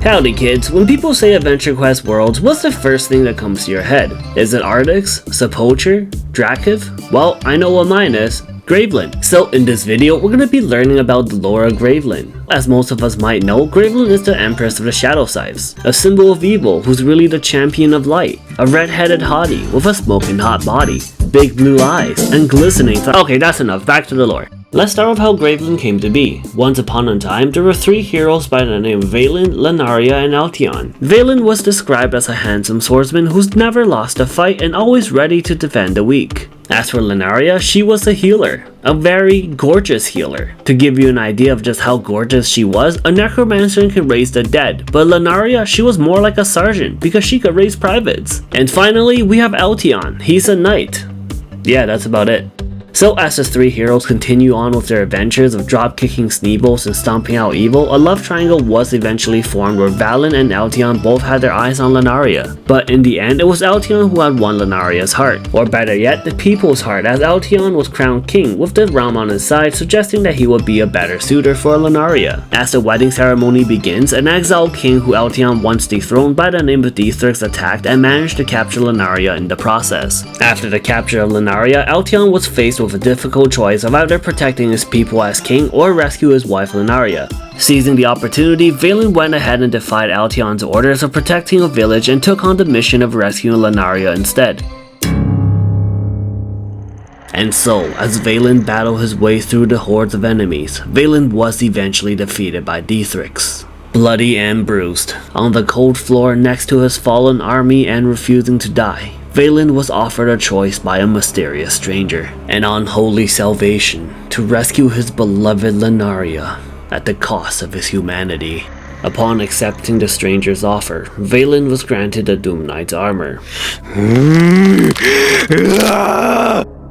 Howdy kids, when people say Adventure Quest Worlds, what's the first thing that comes to your head? Is it Artix, Sepulcher, Drakiv? Well, I know what mine is. Gravelyn. So in this video, we're going to be learning about the lore of Gravelyn. As most of us might know, Gravelyn is the Empress of the Shadowscythes, a symbol of evil who's really the champion of light, a red-headed hottie with a smoking hot body, big blue eyes, and glistening Okay, that's enough, back to the lore. Let's start with how Gravelyn came to be. Once upon a time, there were three heroes by the name of Beleen, Lunaria, and Altion. Beleen was described as a handsome swordsman who's never lost a fight and always ready to defend the weak. As for Lunaria, she was a healer, a very gorgeous healer. To give you an idea of just how gorgeous she was, a necromancer can raise the dead, but Lunaria, she was more like a sergeant because she could raise privates. And finally, we have Altion. He's a knight. Yeah, that's about it. So as the three heroes continue on with their adventures of drop-kicking Sneebles and stomping out evil, a love triangle was eventually formed where Beleen and Altion both had their eyes on Lunaria. But in the end, it was Altion who had won Lunaria's heart. Or better yet, the people's heart, as Altion was crowned king with the realm on his side, suggesting that he would be a better suitor for Lunaria. As the wedding ceremony begins, an exiled king who Altion once dethroned by the name of Dithrix attacked and managed to capture Lunaria in the process. After the capture of Lunaria, Altion was faced with a difficult choice of either protecting his people as king or rescue his wife Lunaria. Seizing the opportunity, Beleen went ahead and defied Altion's orders of protecting a village and took on the mission of rescuing Lunaria instead. And so, as Beleen battled his way through the hordes of enemies, Beleen was eventually defeated by Dithrix. Bloody and bruised, on the cold floor next to his fallen army and refusing to die, Beleen was offered a choice by a mysterious stranger, an unholy salvation to rescue his beloved Lunaria at the cost of his humanity. Upon accepting the stranger's offer, Beleen was granted the Doom Knight's armor.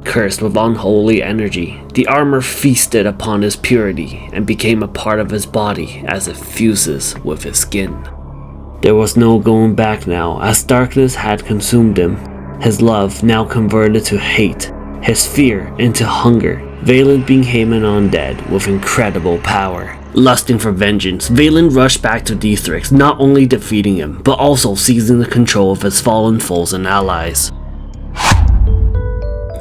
Cursed with unholy energy, the armor feasted upon his purity and became a part of his body as it fuses with his skin. There was no going back now, as darkness had consumed him. His love now converted to hate, his fear into hunger. Beleen became an undead with incredible power. Lusting for vengeance, Beleen rushed back to Dithrix, not only defeating him, but also seizing the control of his fallen foes and allies.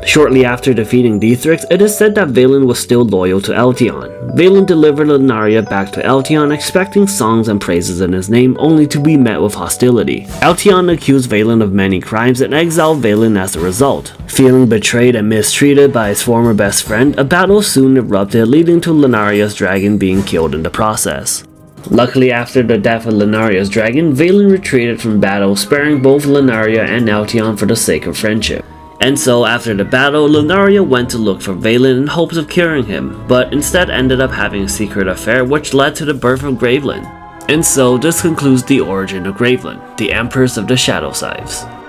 Shortly after defeating Dithrix, it is said that Beleen was still loyal to Altion. Beleen delivered Lunaria back to Altion, expecting songs and praises in his name, only to be met with hostility. Altion accused Beleen of many crimes and exiled Beleen as a result. Feeling betrayed and mistreated by his former best friend, a battle soon erupted, leading to Lunaria's dragon being killed in the process. Luckily, after the death of Lunaria's dragon, Beleen retreated from battle, sparing both Lunaria and Altion for the sake of friendship. And so, after the battle, Lunaria went to look for Beleen in hopes of curing him, but instead ended up having a secret affair which led to the birth of Gravelyn. And so, this concludes the origin of Gravelyn, the Empress of the Shadowscythes.